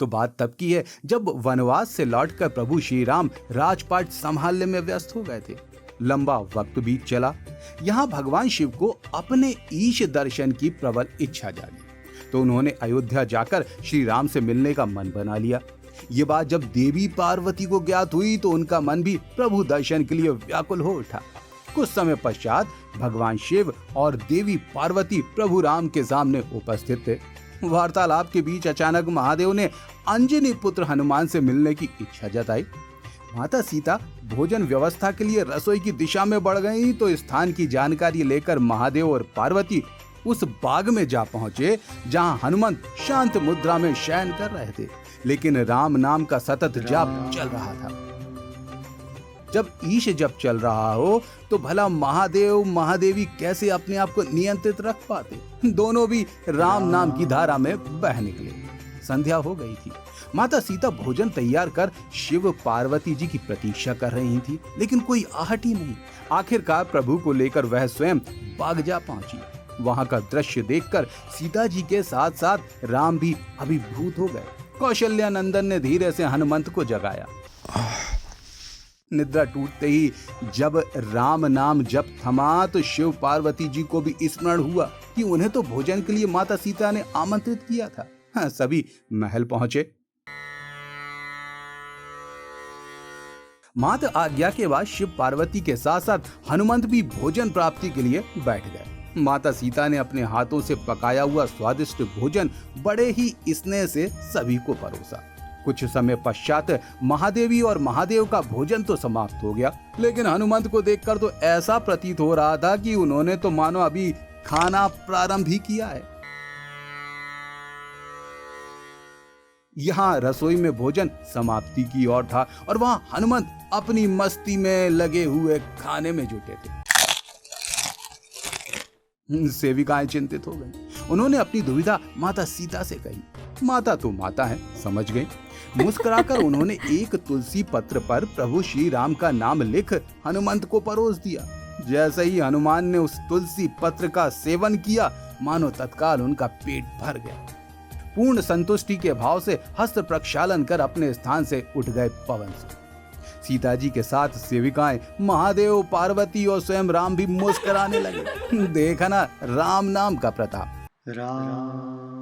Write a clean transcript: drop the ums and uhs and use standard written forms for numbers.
तो बात तब की है जब वनवास से लौटकर प्रभु श्री राम राजपाट संभालने में व्यस्त हो गए थे। लंबा वक्त बीत चला। यहाँ भगवान शिव को अपने ईश दर्शन की प्रबल इच्छा जागी, तो उन्होंने अयोध्या जाकर श्री राम से मिलने का मन बना लिया। ये बात जब देवी पार्वती को ज्ञात हुई तो उनका मन भी प्रभु दर्शन के लिए व्याकुल हो उठा। कुछ समय पश्चात भगवान शिव और देवी पार्वती प्रभु राम के सामने उपस्थित थे। वार्तालाप के बीच अचानक महादेव ने अंजनी पुत्र हनुमान से मिलने की इच्छा जताई। माता सीता भोजन व्यवस्था के लिए रसोई की दिशा में बढ़ गईं, तो स्थान की जानकारी लेकर महादेव और पार्वती उस बाग में जा पहुंचे जहां हनुमंत शांत मुद्रा में शयन कर रहे थे, लेकिन राम नाम का सतत जाप चल रहा था। जब ईश जप चल रहा हो तो भला महादेव महादेवी कैसे अपने आप को नियंत्रित रख पाते। दोनों भी राम नाम की धारा में बह निकले। संध्या हो गई थी। माता सीता भोजन तैयार कर शिव पार्वती जी की प्रतीक्षा कर रही थी, लेकिन कोई आहट ही नहीं। आखिरकार प्रभु को लेकर वह स्वयं बाग जा पहुंची। वहां का दृश्य देखकर सीता जी के साथ साथ राम भी अभिभूत हो गए। कौशल्या नंदन ने धीरे से हनुमंत को जगाया। निद्रा टूटते ही जब राम नाम जप थमा तो शिव पार्वती जी को भी स्मरण हुआ कि उन्हें तो भोजन के लिए माता सीता ने आमंत्रित किया था। हाँ, सभी महल पहुंचे। माता आज्ञा के बाद शिव पार्वती के साथ साथ हनुमंत भी भोजन प्राप्ति के लिए बैठ गए। माता सीता ने अपने हाथों से पकाया हुआ स्वादिष्ट भोजन बड़े ही स्नेह से सभी को परोसा। कुछ समय पश्चात महादेवी और महादेव का भोजन तो समाप्त हो गया, लेकिन हनुमंत को देखकर तो ऐसा प्रतीत हो रहा था कि उन्होंने तो मानो अभी खाना प्रारंभ ही किया है। यहाँ रसोई में भोजन समाप्ति की ओर था और वहाँ हनुमंत अपनी मस्ती में लगे हुए खाने में जुटे थे। सेविकाएं चिंतित हो गईं। उन्होंने अपनी दुविधा माता सीता से कही। माता तो माता है, समझ गई। मुस्कुराकर उन्होंने एक तुलसी पत्र पर प्रभु श्री राम का नाम लिख हनुमंत को परोस दिया। जैसे ही हनुमान ने उस तुलसी पत्र का सेवन किया, मानो तत्काल उनका पेट भर गया। पूर्ण संतुष्टि के भाव से हस्त प्रक्षालन कर अपने स्थान से उठ गए पवन से। सीता जी के साथ सेविकाएं, महादेव, पार्वती और स्वयं राम भी मुस्कुराने लगे। देखा ना राम नाम का प्रताप। राम